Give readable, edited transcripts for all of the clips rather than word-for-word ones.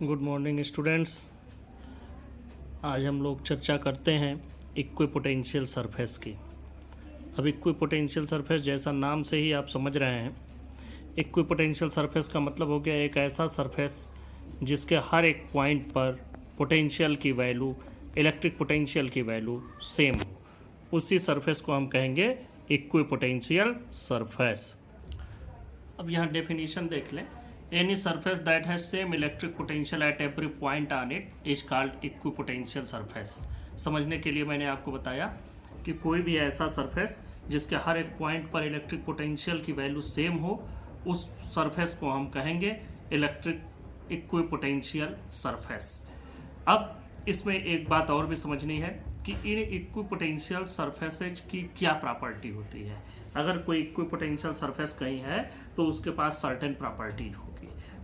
Good morning students. आज हम लोग चर्चा करते हैं इक्विपोटेंशियल सरफेस की। अब इक्विपोटेंशियल सरफेस जैसा नाम से ही आप समझ रहे हैं, इक्विपोटेंशियल सरफेस का मतलब हो गया एक ऐसा सरफेस जिसके हर एक पॉइंट पर पोटेंशियल की वैल्यू, इलेक्ट्रिक पोटेंशियल की वैल्यू सेम हो। उसी सरफेस को हम कहेंगे इक्विपोटेंशियल सरफेस। अब यहाँ डेफिनेशन देख लें। Any surface that has same electric potential at every point on it is called equipotensial surface। समझने के लिए मैंने आपको बताया कि कोई भी ऐसा सरफेस जिसके हर एक पॉइंट पर इलेक्ट्रिक पोटेंशियल की वैल्यू सेम हो, उस सरफेस को हम कहेंगे इलेक्ट्रिक इक्विपोटेंशियल सरफेस। अब इसमें एक बात और भी समझनी है कि इन इक्विपोटेंशियल सरफेसेज की क्या प्रॉपर्टी होती है। अगर कोई इक्विपोटेंशियल सरफेस कहीं है तो उसके पास सर्टेन प्रॉपर्टीज होगी।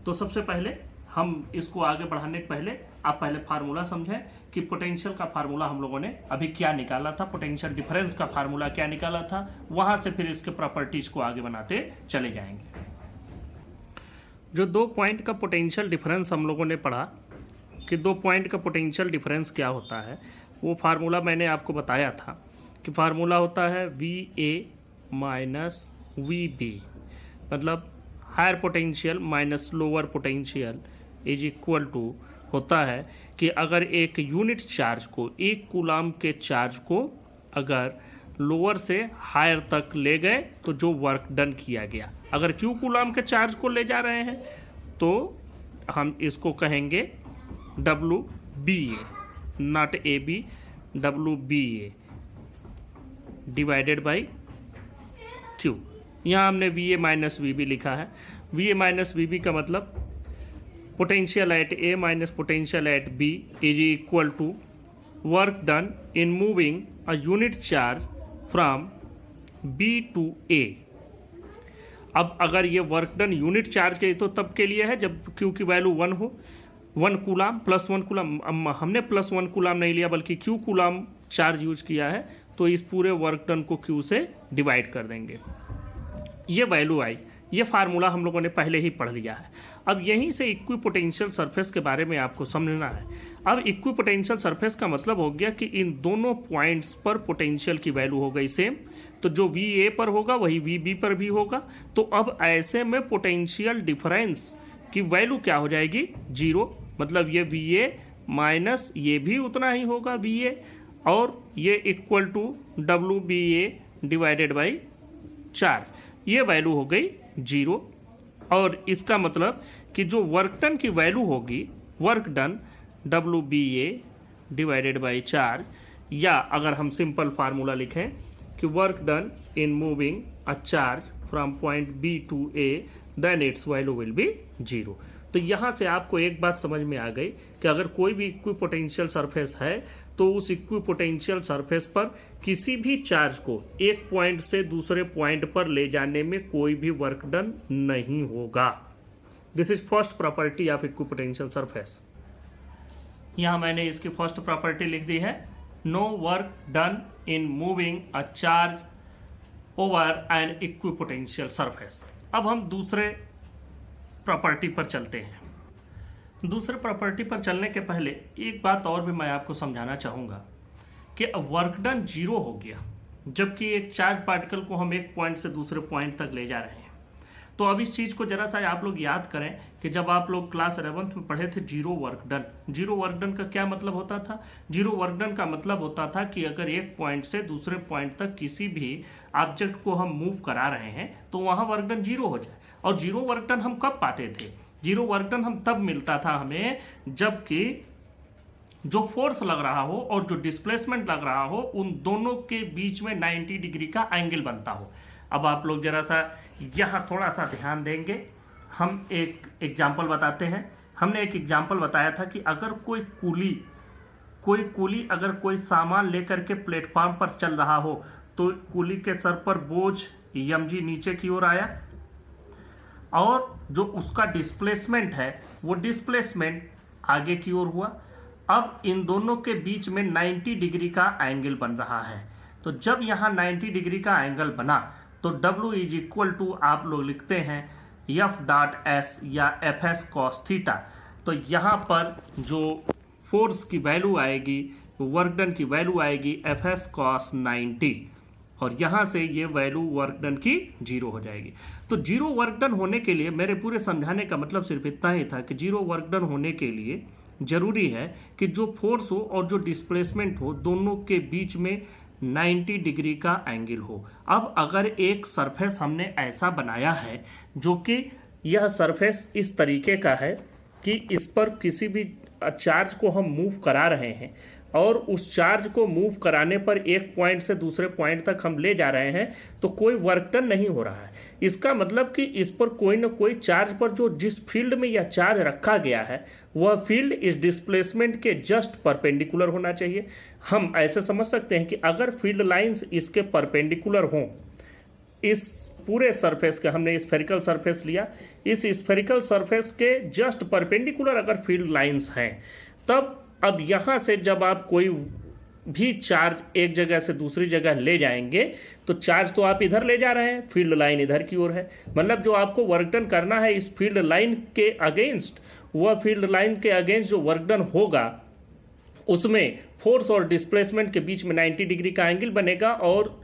तो सबसे पहले हम इसको आगे बढ़ाने के पहले आप पहले फार्मूला समझें कि पोटेंशियल का फार्मूला हम लोगों ने अभी क्या निकाला था, पोटेंशियल डिफरेंस का फार्मूला क्या निकाला था, वहां से फिर इसके प्रॉपर्टीज को आगे बनाते चले जाएंगे। जो दो पॉइंट का पोटेंशियल डिफरेंस हम लोगों ने पढ़ा कि दो पॉइंट का पोटेंशियल डिफरेंस क्या होता है, वो फार्मूला मैंने आपको बताया था कि फार्मूला होता है VA माइनस VB, मतलब higher potential minus lower potential is equal to होता है कि अगर एक यूनिट चार्ज को, एक कूलाम के चार्ज को अगर लोअर से हायर तक ले गए तो जो वर्क डन किया गया, अगर Q कूलाम के चार्ज को ले जा रहे हैं तो हम इसको कहेंगे WBA, not AB, WBA divided by Q। यहाँ हमने VA माइनस VB लिखा है। VA माइनस VB का मतलब potential at A minus potential at B is equal to work done in moving a unit charge from B to A। अब अगर ये work done unit charge के तो तब के लिए है जब Q की वैल्यू 1 हो, 1 कूलाम प्लस 1 कूलाम। हमने प्लस 1 कूलाम नहीं लिया बल्कि Q कूलाम चार्ज यूज किया है, तो इस पूरे वर्क डन को Q से डिवाइड कर देंगे। ये वैल्यू आई, ये फार्मूला हम लोगों ने पहले ही पढ़ लिया है। अब यहीं से इक्विपोटेंशियल सरफेस के बारे में आपको समझना है। अब इक्विपोटेंशियल सरफेस का मतलब हो गया कि इन दोनों पॉइंट्स पर पोटेंशियल की वैल्यू हो गई सेम, तो जो VA पर होगा वही VB पर भी होगा। तो अब ऐसे में पोटेंशियल डिफरेंस की वैल्यू क्या हो जाएगी, 0। मतलब ये VA माइनस ये भी उतना ही होगा VA, और ये equal to WBA divided by 4, ये वैल्यू हो गई 0। और इसका मतलब कि जो वर्क डन की वैल्यू होगी, work done WBA divided by 4, या अगर हम सिंपल फार्मूला लिखें कि work done in moving a charge from point B to A, then its value will be 0। तो यहाँ से आपको एक बात समझ में आ गई कि अगर कोई भी इक्विपोटेंशियल सरफेस है तो उस इक्विपोटेंशियल सरफेस पर किसी भी चार्ज को एक पॉइंट से दूसरे पॉइंट पर ले जाने में कोई भी वर्क डन नहीं होगा। This is first property of equipotential surface. यहां मैंने इसकी फर्स्ट प्रॉपर्टी लिख दी है, no work done in moving a charge over an equipotential surface. अब हम दूसरे प्रॉपर्टी पर चलते हैं। दूसरे प्रॉपर्टी पर चलने के पहले एक बात और भी मैं आपको समझाना चाहूँगा कि वर्क डन 0 हो गया जबकि एक चार्ज पार्टिकल को हम एक पॉइंट से दूसरे पॉइंट तक ले जा रहे हैं। तो अब इस चीज़ को जरा सा आप लोग याद करें कि जब आप लोग क्लास 11th में पढ़े थे 0 वर्क डन। 0 वर्क डन का क्या मतलब होता था? 0 वर्क डन का मतलब होता था कि अगर एक पॉइंट से दूसरे पॉइंट तक किसी भी ऑब्जेक्ट को हम मूव करा रहे हैं तो वहाँ वर्क डन 0 हो जाए। और 0 वर्क डन हम कब पाते थे? 0 वर्क डन हम तब मिलता था हमें जबकि जो फोर्स लग रहा हो और जो डिस्प्लेसमेंट लग रहा हो उन दोनों के बीच में 90 डिग्री का एंगल बनता हो। अब आप लोग जरा सा यहाँ थोड़ा सा ध्यान देंगे। हम एक एग्जाम्पल बताते हैं। हमने एक एग्जाम्पल बताया था कि अगर कोई कुली अगर कोई सामान लेकर के प्लेटफॉर्म पर चल रहा हो तो कुली के सर पर बोझ mg नीचे की ओर आया और जो उसका डिस्प्लेसमेंट है वो डिस्प्लेसमेंट आगे की ओर हुआ। अब इन दोनों के बीच में 90 डिग्री का एंगल बन रहा है। तो जब यहाँ 90 डिग्री का एंगल बना तो W इज इक्वल टू आप लोग लिखते हैं F डॉट S या FS cos थीटा। तो यहाँ पर जो फोर्स की वैल्यू आएगी, वर्क डन की वैल्यू आएगी Fs cos 90, और यहाँ से ये वैल्यू वर्क डन की 0 हो जाएगी। तो 0 वर्क डन होने के लिए, मेरे पूरे समझाने का मतलब सिर्फ इतना ही था कि 0 वर्क डन होने के लिए जरूरी है कि जो फोर्स हो और जो डिस्प्लेसमेंट हो दोनों के बीच में 90 डिग्री का एंगल हो। अब अगर एक सरफेस हमने ऐसा बनाया है जो कि यह सरफेस इस तरीके का है कि इस पर किसी भी चार्ज को हम मूव करा रहे हैं और उस चार्ज को मूव कराने पर एक पॉइंट से दूसरे पॉइंट तक हम ले जा रहे हैं, तो कोई वर्क डन नहीं हो रहा है। इसका मतलब कि इस पर कोई ना कोई चार्ज पर जो जिस फील्ड में यह चार्ज रखा गया है वह फील्ड इस डिस्प्लेसमेंट के जस्ट परपेंडिकुलर होना चाहिए। हम ऐसे समझ सकते हैं कि अगर फील्ड लाइंस इसके परपेंडिकुलर हों, इस पूरे सरफेस के, हमने स्फेरिकल सरफेस लिया, इस स्फेरिकल सरफेस के जस्ट परपेंडिकुलर अगर फील्ड लाइंस हैं, तब अब यहां से जब आप कोई भी चार्ज एक जगह से दूसरी जगह ले जाएंगे तो चार्ज तो आप इधर ले जा रहे हैं, फील्ड लाइन इधर की ओर है। मतलब जो आपको वर्क डन करना है इस फील्ड लाइन के अगेंस्ट, वह फील्ड लाइन के अगेंस्ट जो वर्क डन होगा उसमें फोर्स और डिस्प्लेसमेंट के बीच में 90 डिग्री का एंगल बनेगा, और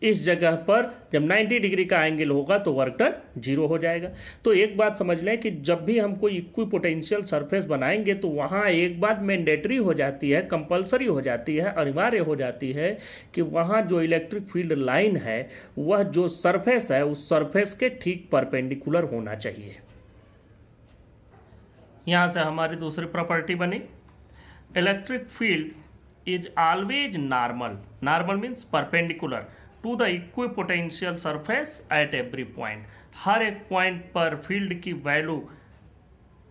इस जगह पर जब 90 डिग्री का एंगल होगा तो वर्क डन 0 हो जाएगा। तो एक बात समझ लें कि जब भी हम कोई इक्विपोटेंशियल सरफेस बनाएंगे तो वहाँ एक बात मैंडेटरी हो जाती है, कंपलसरी हो जाती है, अनिवार्य हो जाती है कि वहाँ जो इलेक्ट्रिक फील्ड लाइन है वह जो सरफेस है उस सरफेस के ठीक परपेंडिकुलर होना चाहिए। यहाँ से हमारी दूसरी प्रॉपर्टी बनी, electric field is always normal, normal means perpendicular to the equipotential surface at every point. हर एक पॉइंट पर फील्ड की वैल्यू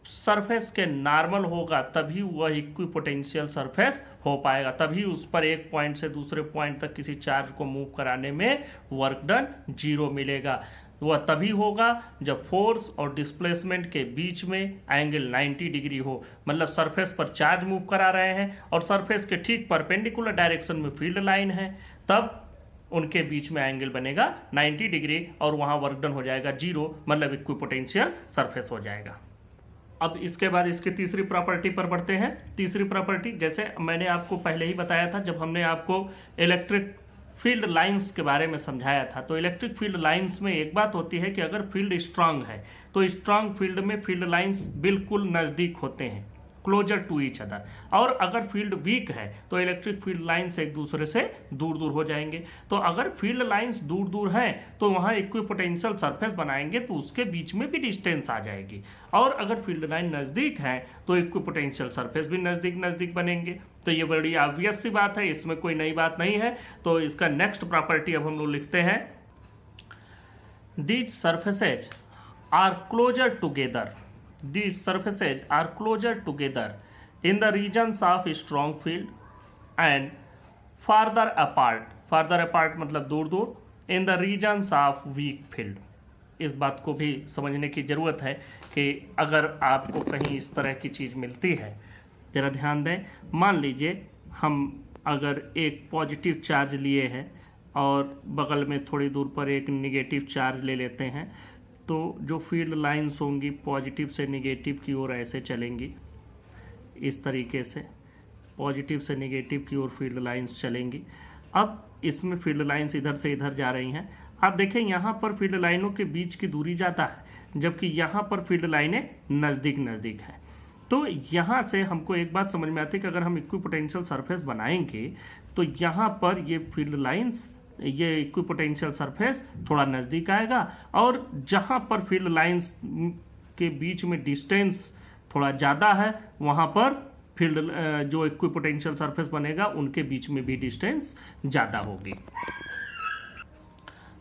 सरफेस के नॉर्मल होगा तभी वह इक्विपोटेंशियल सरफेस हो पाएगा, तभी उस पर एक पॉइंट से दूसरे पॉइंट तक किसी चार्ज को मूव कराने में वर्क डन 0 मिलेगा। वह तभी होगा जब फोर्स और डिस्प्लेसमेंट के बीच में एंगल 90 डिग्री हो, मतलब सरफेस पर चार्ज मूव करा रहे हैं और सरफेस के ठीक परपेंडिकुलर डायरेक्शन में फील्ड लाइन है, तब उनके बीच में एंगल बनेगा 90 डिग्री और वहां वर्क डन हो जाएगा 0, मतलब इक्विपोटेंशियल सरफेस हो जाएगा। अब इसके बाद इसकी तीसरी प्रॉपर्टी पर बढ़ते हैं। तीसरी प्रॉपर्टी, जैसे मैंने आपको पहले ही बताया था जब हमने आपको इलेक्ट्रिक फील्ड लाइंस के बारे में समझाया था, तो इलेक्ट्रिक फील्ड लाइंस में एक बात होती है कि अगर फील्ड स्ट्रांग है तो स्ट्रांग फील्ड में फील्ड लाइंस बिल्कुल नजदीक होते हैं, क्लोजर टू ईच अदर, और अगर फील्ड वीक है तो इलेक्ट्रिक फील्ड लाइंस एक दूसरे से दूर दूर हो जाएंगे। तो अगर फील्ड लाइंस दूर दूर हैं तो वहां इक्विपोटेंशियल सरफेस बनाएंगे तो उसके बीच में भी डिस्टेंस आ जाएगी, और अगर फील्ड लाइन नजदीक है तो इक्विपोटेंशियल सरफेस भी नजदीक नजदीक बनेंगे। तो ये बड़ी ऑब्वियस सी बात है, इसमें कोई नई बात नहीं है। तो इसका नेक्स्ट प्रॉपर्टी अब हम लोग लिखते हैं, these surfaces are closer together, these surfaces are closer together in the regions of strong field and farther apart मतलब दूर दूर in the regions of weak field। इस बात को भी समझने की जरूरत है कि अगर आपको कहीं इस तरह की चीज मिलती है, जरा ध्यान दें, मान लीजिए हम अगर एक पॉजिटिव चार्ज लिए हैं और बगल में थोड़ी दूर पर एक निगेटिव चार्ज ले लेते हैं, तो जो फील्ड लाइंस होंगी पॉजिटिव से निगेटिव की ओर ऐसे चलेंगी, इस तरीके से पॉजिटिव से निगेटिव की ओर फील्ड लाइंस चलेंगी। अब इसमें फील्ड लाइंस इधर से इधर जा रही हैं। आप देखें यहाँ पर फील्ड लाइनों के बीच की दूरी ज़्यादा है, जबकि यहाँ पर फील्ड लाइनें नज़दीक नज़दीक हैं। तो यहाँ से हमको एक बात समझ में आती है कि अगर हम इक्विपोटेंशियल सरफेस बनाएंगे तो यहाँ पर ये फील्ड लाइंस, ये इक्विपोटेंशियल सरफेस थोड़ा नज़दीक आएगा, और जहाँ पर फील्ड लाइंस के बीच में डिस्टेंस थोड़ा ज़्यादा है वहाँ पर फील्ड जो इक्विपोटेंशियल सरफेस बनेगा उनके बीच में भी डिस्टेंस ज़्यादा होगी।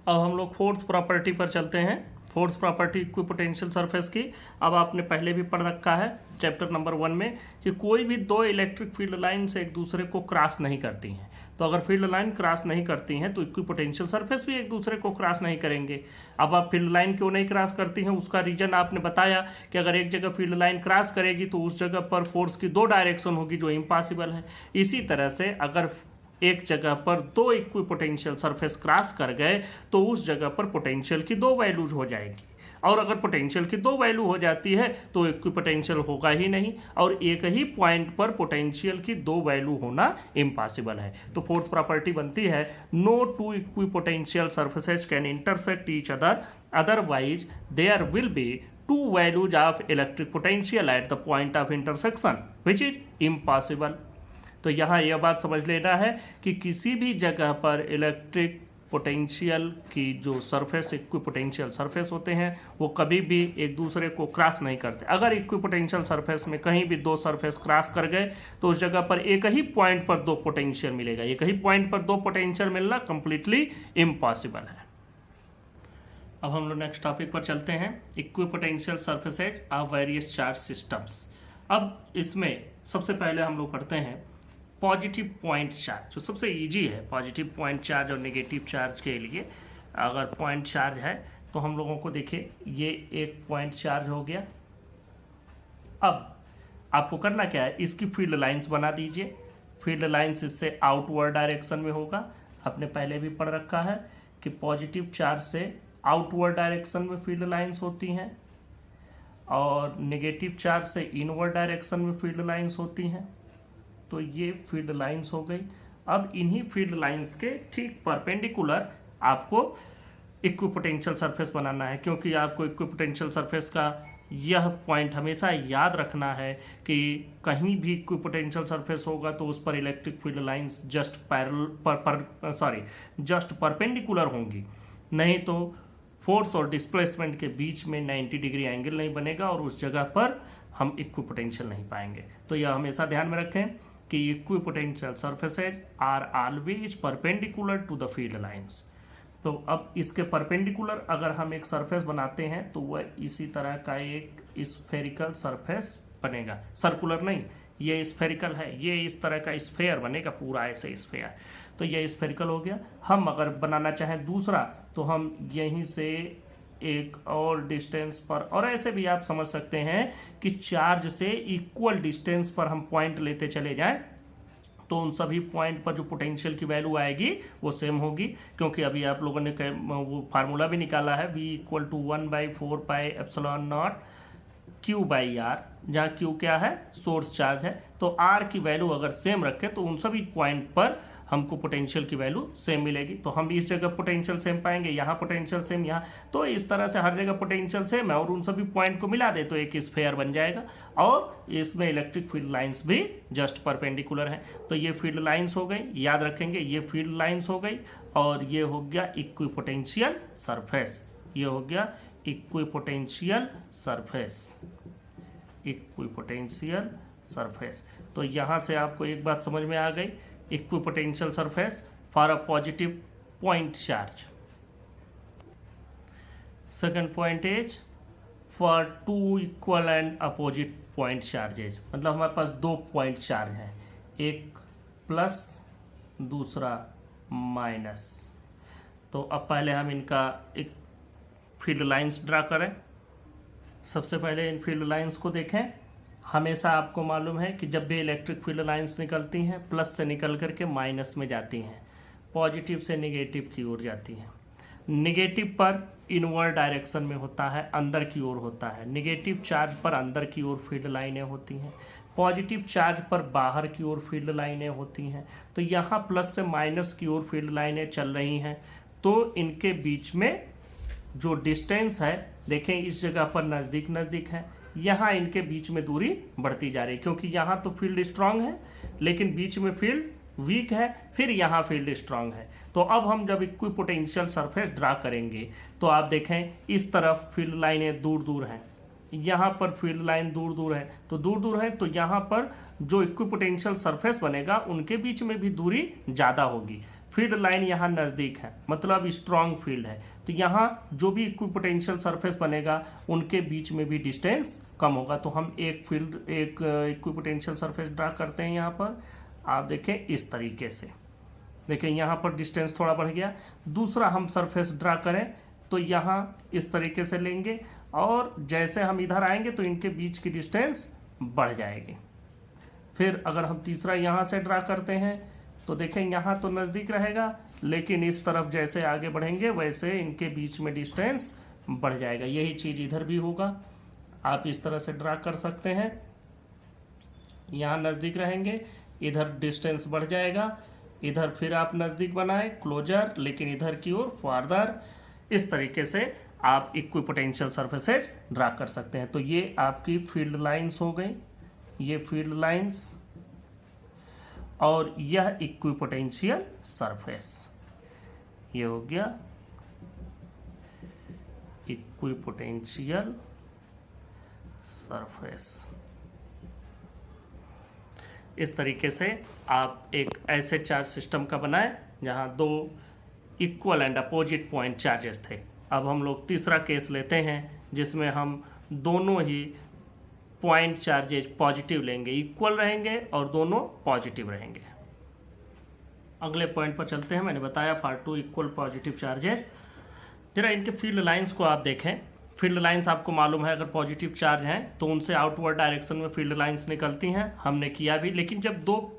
अब हम लोग फोर्थ प्रॉपर्टी पर चलते हैं। फोर्थ प्रॉपर्टी इक्विपोटेंशियल सरफेस की, अब आपने पहले भी पढ़ रखा है चैप्टर नंबर 1 में कि कोई भी दो इलेक्ट्रिक फील्ड लाइन से एक दूसरे को क्रॉस नहीं करती हैं। तो अगर फील्ड लाइन क्रॉस नहीं करती हैं तो इक्विपोटेंशियल सरफेस भी एक दूसरे को क्रॉस नहीं करेंगे। अब आप फील्ड लाइन क्यों नहीं क्रॉस करती हैं उसका रीजन आपने बताया कि अगर एक जगह फील्ड लाइन क्रॉस करेगी तो उस जगह पर फोर्स की 2 डायरेक्शन होगी जो इम्पॉसिबल है। इसी तरह से अगर एक जगह पर 2 इक्विपोटेंशियल सरफेस क्रॉस कर गए तो उस जगह पर पोटेंशियल की 2 वैल्यूज हो जाएगी, और अगर पोटेंशियल की 2 वैल्यू हो जाती है तो इक्वी पोटेंशियल होगा ही नहीं, और एक ही पॉइंट पर पोटेंशियल की 2 वैल्यू होना इम्पॉसिबल है। तो फोर्थ प्रॉपर्टी बनती है no two equipotential surfaces can intersect each other, otherwise there will be 2 values of electric potential at the point of intersection which is impossible। तो यहाँ यह बात समझ लेना है कि किसी भी जगह पर इलेक्ट्रिक पोटेंशियल की जो सरफेस इक्वी पोटेंशियल सरफेस होते हैं वो कभी भी एक दूसरे को क्रॉस नहीं करते। अगर इक्वी पोटेंशियल सरफेस में कहीं भी 2 सरफेस क्रॉस कर गए तो उस जगह पर एक ही पॉइंट पर 2 पोटेंशियल मिलेगा। एक ही पॉइंट पर 2 पोटेंशियल मिलना कंप्लीटली इम्पॉसिबल है। अब हम लोग नेक्स्ट टॉपिक पर चलते हैं, equi potential surfaces of various charge systems. अब इसमें सबसे पहले हम लोग पढ़ते हैं पॉजिटिव पॉइंट चार्ज, जो सबसे इजी है। पॉजिटिव पॉइंट चार्ज और नेगेटिव चार्ज के लिए अगर पॉइंट चार्ज है तो हम लोगों को देखिए ये एक पॉइंट चार्ज हो गया। अब आपको करना क्या है, इसकी फील्ड लाइंस बना दीजिए। फील्ड लाइंस इससे आउटवर्ड डायरेक्शन में होगा। आपने पहले भी पढ़ रखा है कि पॉजिटिव चार्ज से आउटवर्ड डायरेक्शन में फील्ड लाइंस होती हैं और नेगेटिव चार्ज से इनवर्ड डायरेक्शन में फील्ड लाइंस होती हैं। तो ये फील्ड लाइंस हो गई। अब इन्हीं फील्ड लाइंस के ठीक परपेंडिकुलर आपको इक्वी पोटेंशियल सरफेस बनाना है, क्योंकि आपको इक्वी पोटेंशियल सरफेस का यह पॉइंट हमेशा याद रखना है कि कहीं भी इक्वी पोटेंशियल सरफेस होगा तो उस पर electric field lines just just perpendicular होंगी, नहीं तो फोर्स और डिस्प्लेसमेंट के बीच में 90 डिग्री एंगल नहीं बनेगा और उस जगह पर हम इक्वी पोटेंशियल नहीं पाएंगे। तो यह हमेशा ध्यान में रखें कि equipotential surfaces are always perpendicular to the field lines. तो अब इसके परपेंडिकुलर अगर हम एक सरफेस बनाते हैं तो वह इसी तरह का एक स्फेरिकल सरफेस बनेगा। सर्कुलर नहीं, ये स्फेरिकल है, ये इस तरह का स्फेयर बनेगा, पूरा ऐसे स्फेयर। तो ये स्फेरिकल हो गया। हम अगर बनाना चाहें दूसरा तो हम यहीं से एक और डिस्टेंस पर, और ऐसे भी आप समझ सकते हैं कि चार्ज से इक्वल डिस्टेंस पर हम पॉइंट लेते चले जाएं तो उन सभी पॉइंट पर जो पोटेंशियल की वैल्यू आएगी वो सेम होगी, क्योंकि अभी आप लोगों ने वो फार्मूला भी निकाला है V = 1/4πε0 Q/R, जहाँ Q क्या है, सोर्स चार्ज है। तो R की वैल्यू अगर सेम रखें तो उन सभी पॉइंट पर हमको पोटेंशियल की वैल्यू सेम मिलेगी। तो हम इस जगह पोटेंशियल सेम पाएंगे, यहाँ पोटेंशियल सेम, यहाँ, तो इस तरह से हर जगह पोटेंशियल सेम है और उन सभी पॉइंट को मिला दे तो एक स्फेयर बन जाएगा। और इसमें इलेक्ट्रिक फील्ड लाइंस भी जस्ट परपेंडिकुलर है। तो ये फील्ड लाइंस हो गई, याद रखेंगे, ये फील्ड लाइंस हो गई और ये हो गया इक्वी पोटेंशियल सरफेस। ये हो गया equi potential surface, equi potential surface. तो यहां से आपको एक बात समझ में आ गई, equi potential surface for a positive point charge. Second point is for 2 equal and opposite point charges. मतलब हमारे पास 2 पॉइंट चार्ज हैं, एक प्लस दूसरा माइनस। तो अब पहले हम इनका एक फील्ड लाइंस ड्रा करें। सबसे पहले इन फील्ड लाइंस को देखें। हमेशा आपको मालूम है कि जब भी इलेक्ट्रिक फील्ड लाइंस निकलती हैं प्लस से निकल करके माइनस में जाती हैं, पॉजिटिव से नेगेटिव की ओर जाती हैं। नेगेटिव पर इनवर्ड डायरेक्शन में होता है, अंदर की ओर होता है। नेगेटिव चार्ज पर अंदर की ओर फील्ड लाइनें होती हैं, पॉजिटिव चार्ज पर बाहर की ओर फील्ड लाइनें होती हैं। तो यहाँ प्लस से माइनस की ओर फील्ड लाइनें चल रही हैं, तो इनके बीच में जो डिस्टेंस है, देखें इस जगह पर नज़दीक नज़दीक है, यहाँ इनके बीच में दूरी बढ़ती जा रही है, क्योंकि यहाँ तो फील्ड स्ट्रांग है लेकिन बीच में फील्ड वीक है, फिर यहाँ फील्ड स्ट्रांग है। तो अब हम जब इक्वी पोटेंशियल सरफेस ड्रा करेंगे तो आप देखें इस तरफ फील्ड लाइनें दूर दूर हैं, यहाँ पर फील्ड लाइन दूर दूर है, तो दूर दूर है तो यहाँ पर जो इक्वी पोटेंशियल सरफेस बनेगा उनके बीच में भी दूरी ज़्यादा होगी। फील्ड लाइन यहाँ नज़दीक है, मतलब स्ट्रांग फील्ड है, तो यहाँ जो भी इक्वी पोटेंशियल सरफेस बनेगा उनके बीच में भी डिस्टेंस कम होगा। तो हम एक इक्वी पोटेंशियल सरफेस ड्रा करते हैं। यहाँ पर आप देखें इस तरीके से, देखें यहाँ पर डिस्टेंस थोड़ा बढ़ गया। दूसरा हम सरफेस ड्रा करें तो यहाँ इस तरीके से लेंगे और जैसे हम इधर आएंगे तो इनके बीच की डिस्टेंस बढ़ जाएगी। फिर अगर हम तीसरा यहाँ से ड्रा करते हैं तो देखें यहाँ तो नज़दीक रहेगा, लेकिन इस तरफ जैसे आगे बढ़ेंगे वैसे इनके बीच में डिस्टेंस बढ़ जाएगा। यही चीज़ इधर भी होगा, आप इस तरह से ड्रा कर सकते हैं। यहाँ नज़दीक रहेंगे, इधर डिस्टेंस बढ़ जाएगा, इधर फिर आप नज़दीक बनाए क्लोजर, लेकिन इधर की ओर फार्दर। इस तरीके से आप इक्विपोटेंशियल सरफेसेज ड्रा कर सकते हैं। तो ये आपकी फील्ड लाइंस हो गई, ये फील्ड लाइंस, और यह इक्विपोटेंशियल सरफेस, ये हो गया इक्विपोटेंशियल सरफेस। इस तरीके से आप एक ऐसे चार्ज सिस्टम का बनाए जहां दो equal and opposite point charges थे। अब हम लोग तीसरा केस लेते हैं जिसमें हम दोनों ही पॉइंट चार्जेस पॉजिटिव लेंगे, इक्वल रहेंगे और दोनों पॉजिटिव रहेंगे। अगले पॉइंट पर चलते हैं। मैंने बताया for two equal positive charges. जरा इनके फील्ड लाइंस को आप देखें। फील्ड लाइंस आपको मालूम है, अगर पॉजिटिव चार्ज हैं तो उनसे आउटवर्ड डायरेक्शन में फील्ड लाइंस निकलती हैं, हमने किया भी। लेकिन जब दो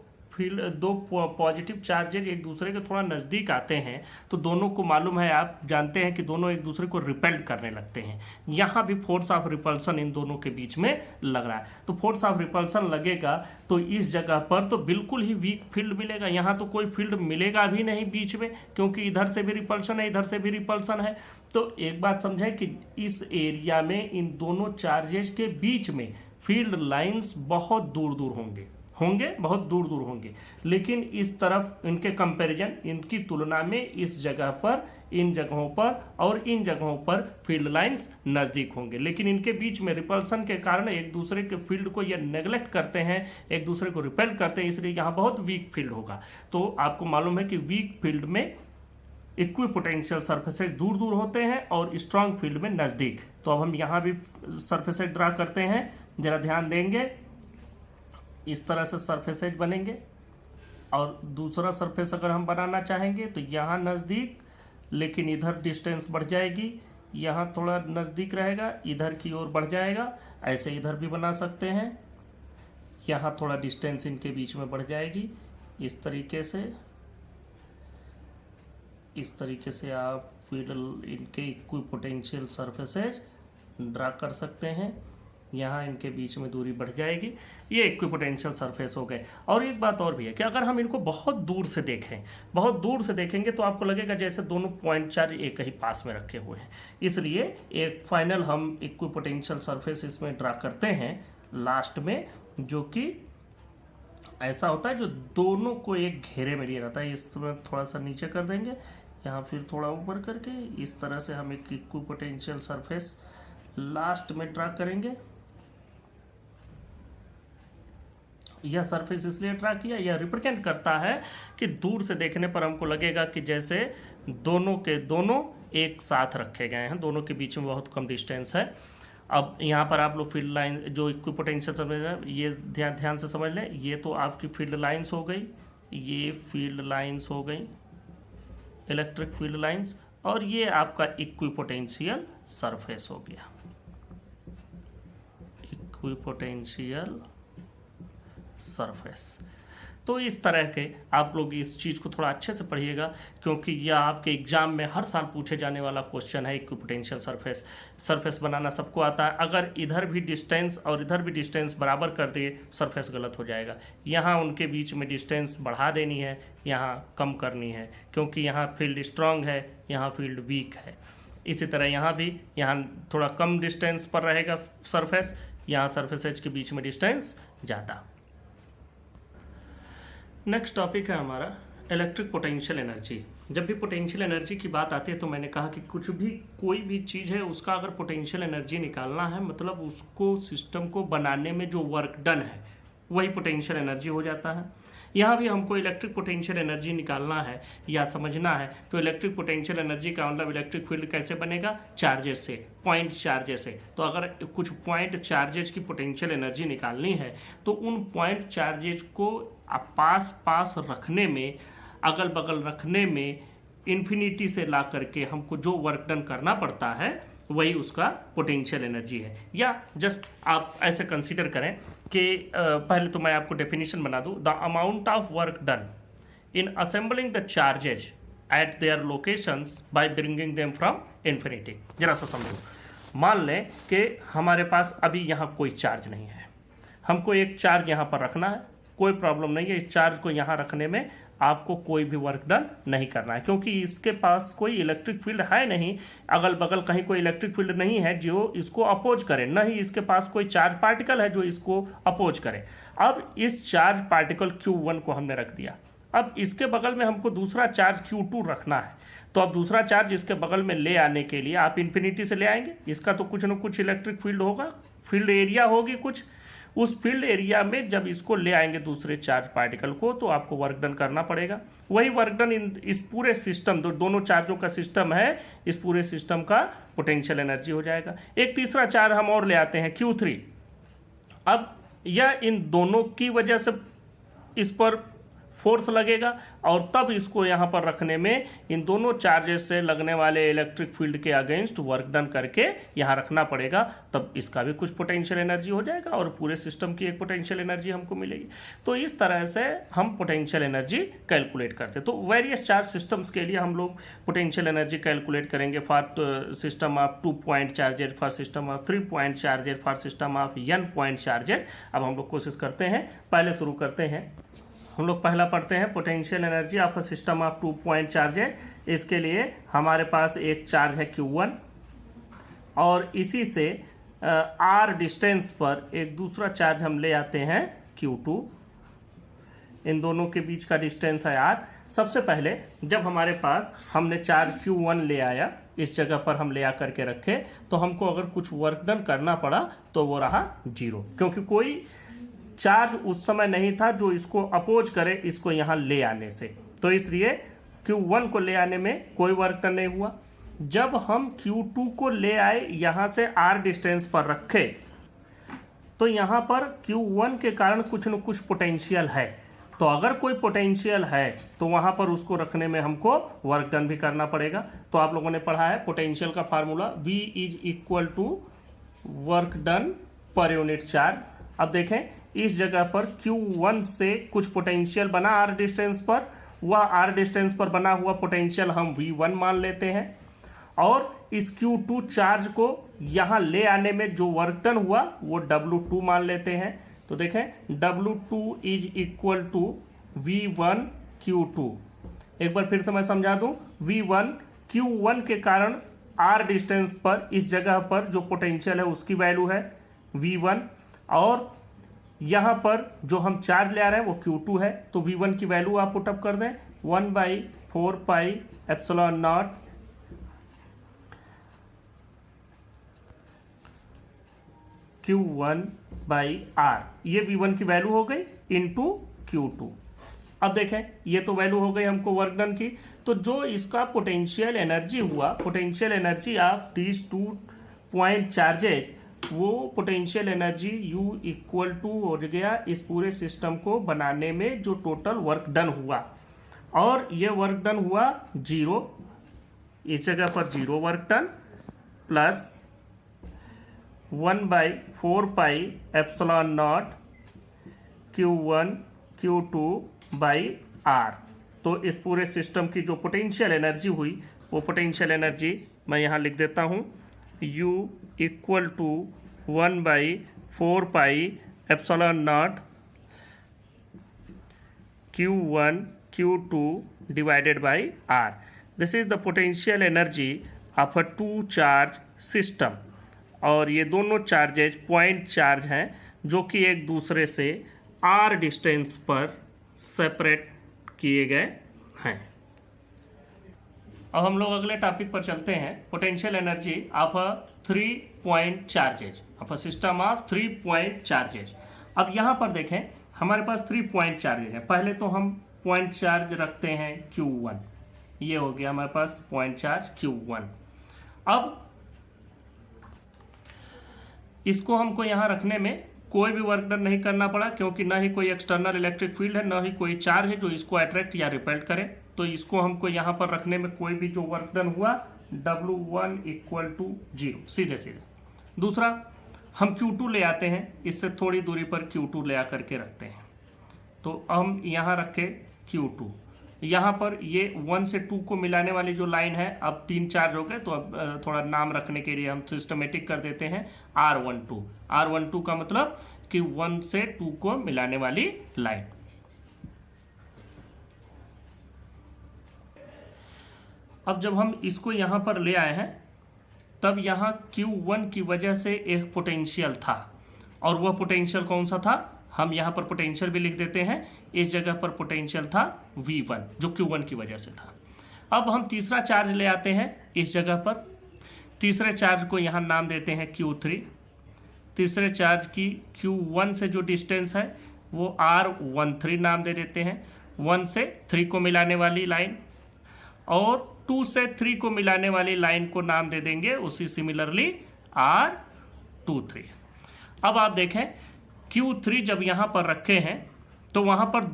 पॉजिटिव चार्जेज एक दूसरे के थोड़ा नज़दीक आते हैं तो दोनों को मालूम है, आप जानते हैं कि दोनों एक दूसरे को रिपेल्ड करने लगते हैं। यहाँ भी फोर्स ऑफ रिपल्सन इन दोनों के बीच में लग रहा है। तो फोर्स ऑफ रिपल्सन लगेगा तो इस जगह पर तो बिल्कुल ही वीक फील्ड मिलेगा। यहाँ तो कोई फील्ड मिलेगा भी नहीं बीच में, क्योंकि इधर से भी रिपल्सन है, इधर से भी रिपल्सन है। तो एक बात समझे कि इस एरिया में इन दोनों चार्जेस के बीच में फील्ड लाइंस बहुत दूर दूर होंगे, बहुत दूर दूर होंगे। लेकिन इस तरफ इनके कंपैरिजन, इनकी तुलना में इस जगह पर, इन जगहों पर और इन जगहों पर फील्ड लाइंस नज़दीक होंगे। लेकिन इनके बीच में रिपल्सन के कारण एक दूसरे के फील्ड को ये नेग्लेक्ट करते हैं, एक दूसरे को रिपेल करते हैं, इसलिए यहाँ बहुत वीक फील्ड होगा। तो आपको मालूम है कि वीक फील्ड में इक्विपोटेंशियल सरफेसेज दूर दूर होते हैं और स्ट्रांग फील्ड में नज़दीक। तो अब हम यहाँ भी सरफेसेज ड्रा करते हैं, जरा ध्यान देंगे। इस तरह से सरफेसेज बनेंगे, और दूसरा सरफेस अगर हम बनाना चाहेंगे तो यहाँ नज़दीक, लेकिन इधर डिस्टेंस बढ़ जाएगी, यहाँ थोड़ा नज़दीक रहेगा, इधर की ओर बढ़ जाएगा। ऐसे इधर भी बना सकते हैं, यहाँ थोड़ा डिस्टेंस इनके बीच में बढ़ जाएगी। इस तरीके से आप फील्ड इनके इक्विपोटेंशियल सरफेसेज ड्रा कर सकते हैं। यहाँ इनके बीच में दूरी बढ़ जाएगी, ये इक्विपोटेंशियल सरफेस हो गए। और एक बात और भी है कि अगर हम इनको बहुत दूर से देखेंगे तो आपको लगेगा जैसे दोनों पॉइंट चार्ज एक ही पास में रखे हुए हैं। इसलिए एक फाइनल हम इक्विपोटेंशियल सरफेस इसमें ड्रा करते हैं लास्ट में, जो कि ऐसा होता है जो दोनों को एक घेरे में लिए रहता है। इसमें थोड़ा सा नीचे कर देंगे, यहाँ फिर थोड़ा ऊपर करके, इस तरह से हम एक इक्विपोटेंशियल सरफेस लास्ट में ड्रा करेंगे। यह सरफेस इसलिए ड्रा किया, यह रिप्रेजेंट करता है कि दूर से देखने पर हमको लगेगा कि जैसे दोनों के दोनों एक साथ रखे गए हैं, दोनों के बीच में बहुत कम डिस्टेंस है। अब यहाँ पर आप लोग फील्ड लाइन जो इक्विपोटेंशियल समझ रहे हैं, ये ध्यान से समझ लें। ये तो आपकी फील्ड लाइंस हो गई, ये फील्ड लाइंस हो गई, इलेक्ट्रिक फील्ड लाइंस, और ये आपका इक्विपोटेंशियल सरफेस हो गया, इक्विपोटेंशियल सरफेस। तो इस तरह के आप लोग इस चीज़ को थोड़ा अच्छे से पढ़िएगा, क्योंकि यह आपके एग्जाम में हर साल पूछे जाने वाला क्वेश्चन है। इक्विपोटेंशियल सरफेस बनाना सबको आता है। अगर इधर भी डिस्टेंस और इधर भी डिस्टेंस बराबर कर दिए, सरफेस गलत हो जाएगा। यहाँ उनके बीच में डिस्टेंस बढ़ा देनी है, यहाँ कम करनी है, क्योंकि यहाँ फील्ड स्ट्रांग है, यहाँ फील्ड वीक है। इसी तरह यहाँ भी, यहाँ थोड़ा कम डिस्टेंस पर रहेगा सरफेस, यहाँ सरफेसेज के बीच में डिस्टेंस ज़्यादा। नेक्स्ट टॉपिक है हमारा इलेक्ट्रिक पोटेंशियल एनर्जी। जब भी पोटेंशियल एनर्जी की बात आती है तो मैंने कहा कि कोई भी चीज़ है उसका अगर पोटेंशियल एनर्जी निकालना है, मतलब उसको सिस्टम को बनाने में जो वर्क डन है वही पोटेंशियल एनर्जी हो जाता है। यहाँ भी हमको इलेक्ट्रिक पोटेंशियल एनर्जी निकालना है या समझना है, तो इलेक्ट्रिक पोटेंशियल एनर्जी का मतलब इलेक्ट्रिक फील्ड कैसे बनेगा? चार्जेस से, पॉइंट चार्जेस से। तो अगर कुछ पॉइंट चार्जेस की पोटेंशियल एनर्जी निकालनी है तो उन पॉइंट चार्जेस को पास रखने में, अगल बगल रखने में, इन्फिनिटी से ला करके हमको जो वर्क डन करना पड़ता है वही उसका पोटेंशियल एनर्जी है। या जस्ट आप ऐसे कंसीडर करें कि पहले तो मैं आपको डेफिनेशन बना दूं। The amount of work done in assembling the charges eight there locations by bringing them from infinity. जरा सा समझो, मान लें कि हमारे पास अभी यहाँ कोई चार्ज नहीं है, हमको एक चार्ज यहाँ पर रखना है, कोई प्रॉब्लम नहीं है। इस चार्ज को यहाँ रखने में आपको कोई भी वर्क डन नहीं करना है, क्योंकि इसके पास कोई इलेक्ट्रिक फील्ड है नहीं, अगल बगल कहीं कोई इलेक्ट्रिक फील्ड नहीं है जो इसको अपोज करे, न ही इसके पास कोई चार्ज पार्टिकल है जो इसको अपोज करे। अब इस चार्ज पार्टिकल Q1 को हमने रख दिया, अब इसके बगल में हमको दूसरा चार्ज Q2 रखना है। तो अब दूसरा चार्ज इसके बगल में ले आने के लिए आप इन्फिनिटी से ले आएंगे, इसका तो कुछ न कुछ इलेक्ट्रिक फील्ड होगा, फील्ड एरिया होगी कुछ। उस फील्ड एरिया में जब इसको ले आएंगे दूसरे चार्ज पार्टिकल को, तो आपको वर्क डन करना पड़ेगा। वही वर्क डन इस पूरे सिस्टम, दोनों चार्जों का सिस्टम है, इस पूरे सिस्टम का पोटेंशियल एनर्जी हो जाएगा। एक तीसरा चार्ज हम और ले आते हैं Q3। अब यह इन दोनों की वजह से इस पर फोर्स लगेगा और तब इसको यहाँ पर रखने में इन दोनों चार्जेस से लगने वाले इलेक्ट्रिक फील्ड के अगेंस्ट वर्क डन करके यहाँ रखना पड़ेगा, तब इसका भी कुछ पोटेंशियल एनर्जी हो जाएगा और पूरे सिस्टम की एक पोटेंशियल एनर्जी हमको मिलेगी। तो इस तरह से हम पोटेंशियल एनर्जी कैलकुलेट करते हैं। तो वेरियस चार्ज सिस्टम्स के लिए हम लोग पोटेंशियल एनर्जी कैलकुलेट करेंगे for system of 2 point charges, for system of 3 point charges, for system of n point charges. अब हम लोग कोशिश करते हैं, पहले शुरू करते हैं। हम लोग पहला पढ़ते हैं potential energy of a system of 2 point charges. इसके लिए हमारे पास एक चार्ज है Q1 और इसी से r डिस्टेंस पर एक दूसरा चार्ज हम ले आते हैं Q2। इन दोनों के बीच का डिस्टेंस है r। सबसे पहले जब हमारे पास हमने चार्ज Q1 ले आया, इस जगह पर हम ले आकर के रखे, तो हमको अगर कुछ वर्क डन करना पड़ा तो वो रहा 0, क्योंकि कोई चार्ज उस समय नहीं था जो इसको अपोज करे इसको यहाँ ले आने से। तो इसलिए Q1 को ले आने में कोई वर्क डन नहीं हुआ। जब हम Q2 को ले आए, यहाँ से r डिस्टेंस पर रखे, तो यहाँ पर Q1 के कारण कुछ न कुछ पोटेंशियल है। तो अगर कोई पोटेंशियल है तो वहाँ पर उसको रखने में हमको वर्क डन भी करना पड़ेगा। तो आप लोगों ने पढ़ा है पोटेंशियल का formula, V is equal to work done per unit charge. अब देखें, इस जगह पर Q1 से कुछ पोटेंशियल बना r डिस्टेंस पर, वह r डिस्टेंस पर बना हुआ पोटेंशियल हम V1 मान लेते हैं और इस Q2 चार्ज को यहाँ ले आने में जो वर्क डन हुआ वो W2 मान लेते हैं। तो देखें, W2 is equal to V1 Q2। एक बार फिर से मैं समझा दूं, V1 Q1 के कारण r डिस्टेंस पर इस जगह पर जो पोटेंशियल है उसकी वैल्यू है V1 और यहाँ पर जो हम चार्ज ले आ रहे हैं वो Q2 है। तो V1 की वैल्यू आप पुटअप कर दें, 1/4 pi epsilon naught Q1 by R, ये V1 की वैल्यू हो गई इनटू Q2। अब देखें, ये तो वैल्यू हो गई हमको वर्क डन की। तो जो इसका पोटेंशियल एनर्जी हुआ, potential energy of these 2 point charges, वो potential energy U equal to हो गया इस पूरे सिस्टम को बनाने में जो टोटल वर्क डन हुआ, और ये वर्क डन हुआ 0, इस जगह पर 0 work done, plus 1/4 pi epsilon naught Q1 Q2 by R। तो इस पूरे सिस्टम की जो पोटेंशियल एनर्जी हुई, वो पोटेंशियल एनर्जी मैं यहाँ लिख देता हूँ, U equal to 1/4 pi epsilon naught Q1 Q2 divided by R। This is the potential energy of a 2 charge system. और ये दोनों चार्जेज पॉइंट चार्ज हैं जो कि एक दूसरे से r डिस्टेंस पर सेपरेट किए गए हैं। अब हम लोग अगले टॉपिक पर चलते हैं, potential energy of a 3 point charges, of a system of 3 point charges. अब यहाँ पर देखें, हमारे पास 3 पॉइंट चार्जेज हैं। पहले तो हम पॉइंट चार्ज रखते हैं Q1, ये हो गया हमारे पास पॉइंट चार्ज Q1। अब इसको हमको यहाँ रखने में कोई भी वर्क डन नहीं करना पड़ा, क्योंकि ना ही कोई एक्सटर्नल इलेक्ट्रिक फील्ड है, ना ही कोई चार्ज है जो इसको अट्रैक्ट या रिपेल्ट करे। तो इसको हमको यहाँ पर रखने में कोई भी जो वर्क डन हुआ W1 इक्वल टू 0, सीधे सीधे। दूसरा, हम Q2 ले आते हैं, इससे थोड़ी दूरी पर Q2 ले आकर के रखते हैं। तो हम यहाँ रखे Q2, यहाँ पर ये 1 से 2 को मिलाने वाली जो लाइन है, अब 3 चार्ज हो गए, तो अब थोड़ा नाम रखने के लिए हम सिस्टमेटिक कर देते हैं R12। R12 का मतलब कि 1 से 2 को मिलाने वाली लाइन। अब जब हम इसको यहाँ पर ले आए हैं, तब यहाँ Q1 की वजह से एक पोटेंशियल था, और वह पोटेंशियल कौन सा था, हम यहाँ पर पोटेंशियल भी लिख देते हैं। इस जगह पर पोटेंशियल था V1 जो Q1 की वजह से था। अब हम तीसरा चार्ज ले आते हैं इस जगह पर। तीसरे चार्ज को यहाँ नाम देते हैं Q3। तीसरे चार्ज की Q1 से जो डिस्टेंस है वो R13 नाम दे देते हैं। 1 से 3 को मिलाने वाली लाइन, और 2 से 3 को मिलाने वाली लाइन को नाम दे देंगे उसी सिमिलरली R23। अब आप देखें Q3 जब यहाँ पर रखे हैं तो वहाँ पर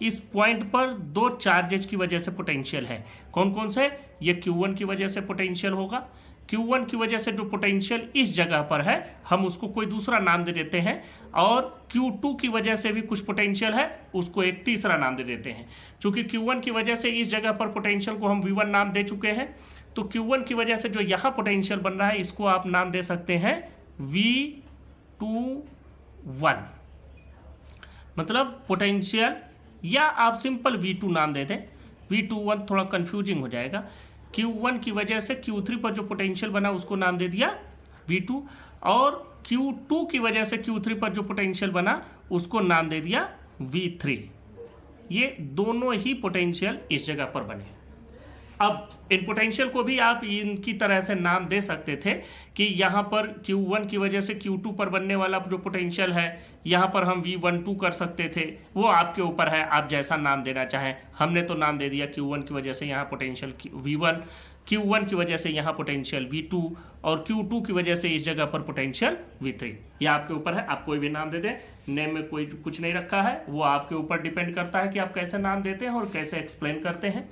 इस पॉइंट पर 2 चार्जेज की वजह से पोटेंशियल है। कौन कौन से, ये Q1 की वजह से पोटेंशियल होगा। Q1 की वजह से जो पोटेंशियल इस जगह पर है हम उसको कोई दूसरा नाम दे देते हैं, और Q2 की वजह से भी कुछ पोटेंशियल है, उसको एक तीसरा नाम दे देते हैं। क्योंकि Q1 की वजह से इस जगह पर पोटेंशियल को हम V1 नाम दे चुके हैं, तो Q1 की वजह से जो यहाँ पोटेंशियल बन रहा है इसको आप नाम दे सकते हैं V21, मतलब पोटेंशियल, या आप सिंपल V2 नाम दे दें। V21 थोड़ा कंफ्यूजिंग हो जाएगा। Q1 की वजह से Q3 पर जो पोटेंशियल बना उसको नाम दे दिया V2, और Q2 की वजह से Q3 पर जो पोटेंशियल बना उसको नाम दे दिया V3। ये दोनों ही पोटेंशियल इस जगह पर बने। अब इन पोटेंशियल को भी आप इनकी तरह से नाम दे सकते थे कि यहाँ पर Q1 की वजह से Q2 पर बनने वाला जो पोटेंशियल है यहाँ पर हम V12 कर सकते थे, वो आपके ऊपर है, आप जैसा नाम देना चाहें। हमने तो नाम दे दिया Q1 की वजह से यहाँ पोटेंशियल V1, Q1 की वजह से यहाँ पोटेंशियल V2, और Q2 की वजह से इस जगह पर पोटेंशियल V3। ये आपके ऊपर है, आप कोई भी नाम दे दें। नेम में कोई कुछ नहीं रखा है, वो आपके ऊपर डिपेंड करता है कि आप कैसे नाम देते हैं और कैसे एक्सप्लेन करते हैं।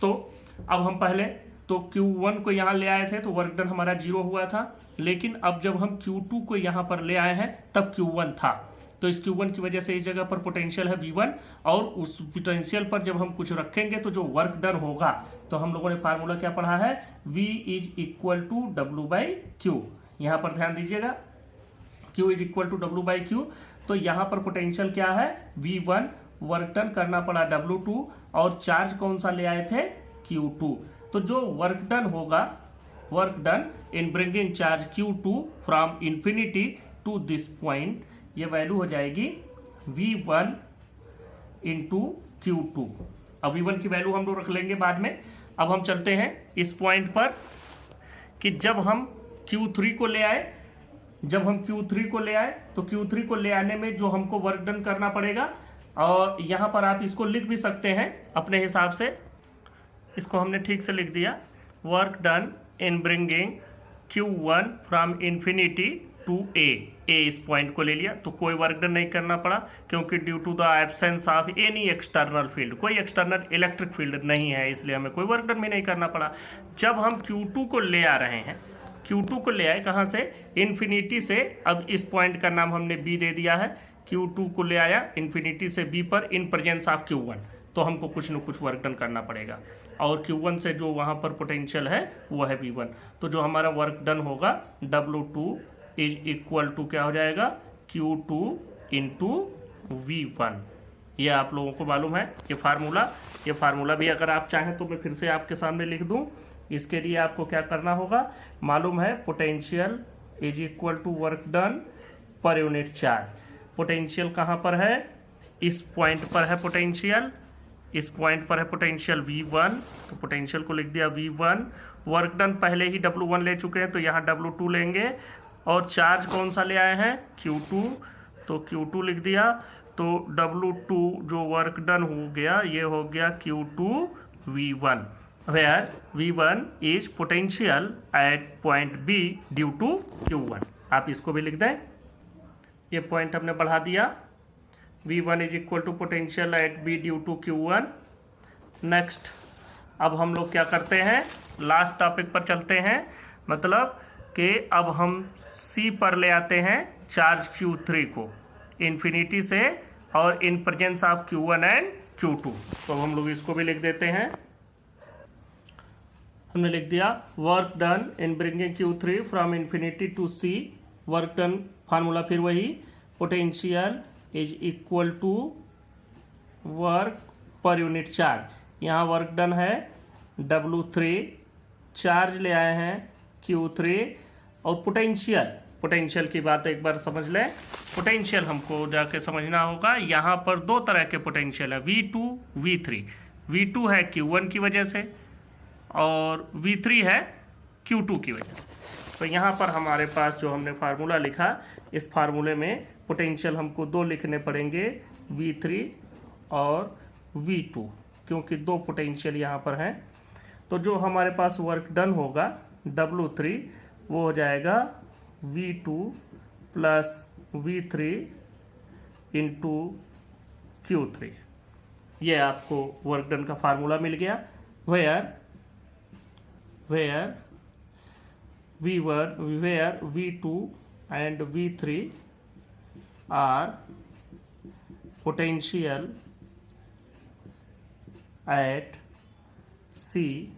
तो अब हम पहले तो Q1 को यहाँ ले आए थे तो वर्क डन हमारा 0 हुआ था, लेकिन अब जब हम Q2 को यहाँ पर ले आए हैं तब Q1 था, तो इस Q1 की वजह से इस जगह पर पोटेंशियल है V1, और उस पोटेंशियल पर जब हम कुछ रखेंगे तो जो वर्क डन होगा, तो हम लोगों ने फार्मूला क्या पढ़ा है, V = W/Q। यहाँ पर ध्यान दीजिएगा, Q = W/Q। तो यहाँ पर पोटेंशियल क्या है V1, वर्क डन करना पड़ा W2, और चार्ज कौन सा ले आए थे Q2। तो जो वर्क डन होगा, work done in bringing charge Q2 from infinity to this point, ये वैल्यू हो जाएगी V1 इंटू Q2। अब V1 की वैल्यू हम लोग रख लेंगे बाद में। अब हम चलते हैं इस पॉइंट पर कि जब हम Q3 को ले आए, तो Q3 को ले आने में जो हमको वर्क डन करना पड़ेगा, और यहाँ पर आप इसको लिख भी सकते हैं अपने हिसाब से, इसको हमने ठीक से लिख दिया, work done in bringing Q1 from infinity to A इस पॉइंट को ले लिया, तो कोई वर्क डन नहीं करना पड़ा, क्योंकि due to the absence of any external field, कोई एक्सटर्नल इलेक्ट्रिक फील्ड नहीं है, इसलिए हमें कोई वर्क डन भी नहीं करना पड़ा। जब हम Q2 को ले आ रहे हैं, Q2 को ले आए कहाँ से, इंफिनिटी से। अब इस पॉइंट का नाम हमने B दे दिया है। Q2 को ले आया इंफिनिटी से B पर इन प्रेजेंस ऑफ Q1, तो हमको कुछ न कुछ वर्क डन करना पड़ेगा, और Q1 से जो वहाँ पर पोटेंशियल है वो है V1। तो जो हमारा वर्क डन होगा W2 = क्या हो जाएगा, Q2 इंटू V1। ये आप लोगों को मालूम है ये फार्मूला भी अगर आप चाहें तो मैं फिर से आपके सामने लिख दूं। इसके लिए आपको क्या करना होगा, मालूम है potential = work done per unit charge. Potential कहाँ पर है, इस पॉइंट पर है पोटेंशियल, इस पॉइंट पर है पोटेंशियल V1, तो पोटेंशियल को लिख दिया V1। वर्क डन पहले ही W1 ले चुके हैं तो यहाँ W2 लेंगे, और चार्ज कौन सा ले आए हैं Q2, तो Q2 लिख दिया। तो W2 जो वर्क डन हो गया ये हो गया Q2 V1, where V1 is potential at point B due to Q1। आप इसको भी लिख दें, ये पॉइंट हमने बढ़ा दिया। V1 = potential at B due to Q1। Next अब हम लोग क्या करते हैं, लास्ट टॉपिक पर चलते हैं, मतलब कि अब हम C पर ले आते हैं चार्ज Q3 को इंफिनिटी से, और in presence of Q1 and Q2। तो हम लोग इसको भी लिख देते हैं। हमने लिख दिया work done in bringing Q3 from infinity to C। Work done formula फिर वही, potential is equal to work per unit charge. यहाँ वर्क डन है W3, चार्ज ले आए हैं Q3, और पोटेंशियल की बात एक बार समझ लें। पोटेंशियल हमको जाके समझना होगा। यहाँ पर दो तरह के पोटेंशियल है, V2 V3। V2 है Q1 की वजह से और V3 है Q2 की वजह से। तो यहाँ पर हमारे पास जो हमने फार्मूला लिखा, इस फार्मूले में पोटेंशियल हमको दो लिखने पड़ेंगे, V3 और V2, क्योंकि दो पोटेंशियल यहाँ पर हैं। तो जो हमारे पास वर्क डन होगा W3, वो हो जाएगा V2 plus V3 into Q3। ये आपको वर्क डन का फार्मूला मिल गया। Where V2 and V3 are potential at C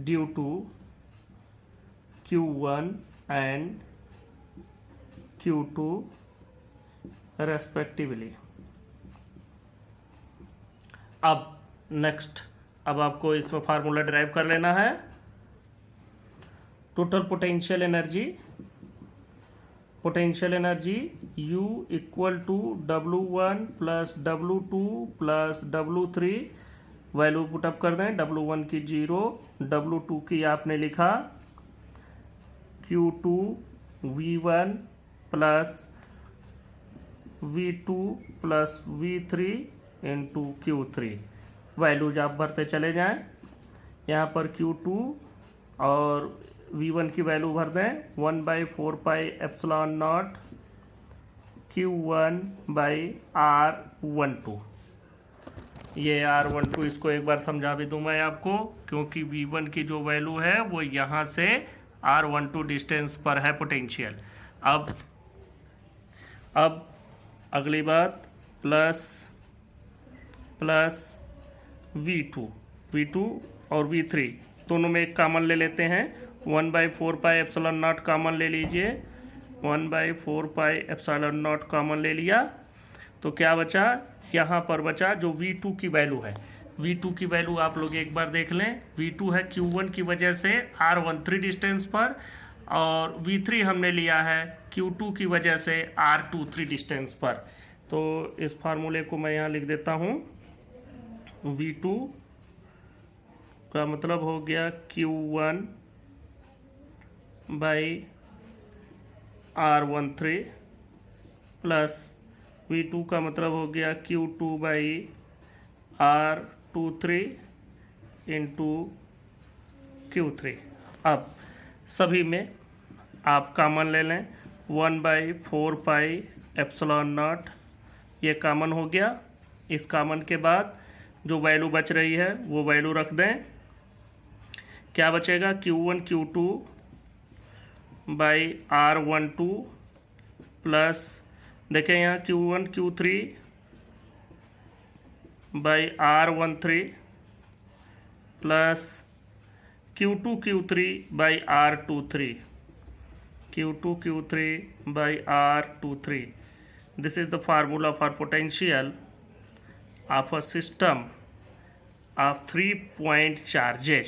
due to Q1 and Q2 respectively। अब नेक्स्ट, अब आपको इसमें फार्मूला डिराइव कर लेना है। Total potential energy U equal to W1 plus W2 plus W3। Value put up कर दें। W1 की 0, W2 की आपने लिखा Q2 V1 plus V2 plus V3 into Q3। Values आप भरते चले जाएं। यहाँ पर Q2 और V1 की वैल्यू भर दें, 1/4 pi epsilon naught Q1 by R12। ये R12 इसको एक बार समझा भी दूं मैं आपको, क्योंकि V1 की जो वैल्यू है वो यहाँ से R12 डिस्टेंस पर है पोटेंशियल। अब अगली बात, प्लस V2 और V3 दोनों में एक कॉमन ले लेते हैं। 1/4 पाई एप्सिलॉन नॉट कॉमन ले लीजिए। 1/4 पाई एप्सिलॉन नॉट कॉमन ले लिया तो क्या बचा, यहाँ पर बचा जो V2 की वैल्यू है। V2 की वैल्यू आप लोग एक बार देख लें। V2 है Q1 की वजह से R13 डिस्टेंस पर, और V3 हमने लिया है Q2 की वजह से R23 डिस्टेंस पर। तो इस फार्मूले को मैं यहाँ लिख देता हूँ। V2 का मतलब हो गया Q1 by R13 plus V2 का मतलब हो गया Q2 by R23 into Q3। अब सभी में आप कॉमन ले लें, 1/4 पाई एप्सिलॉन नॉट, ये कॉमन हो गया। इस कॉमन के बाद जो वैल्यू बच रही है वो वैल्यू रख दें। क्या बचेगा, Q1 Q2 by R12 plus, देखें यहाँ Q1 Q3 by R13 plus Q2 Q3 by R23, Q2 Q3 by R23। This is the formula for potential of a system of 3 point charges।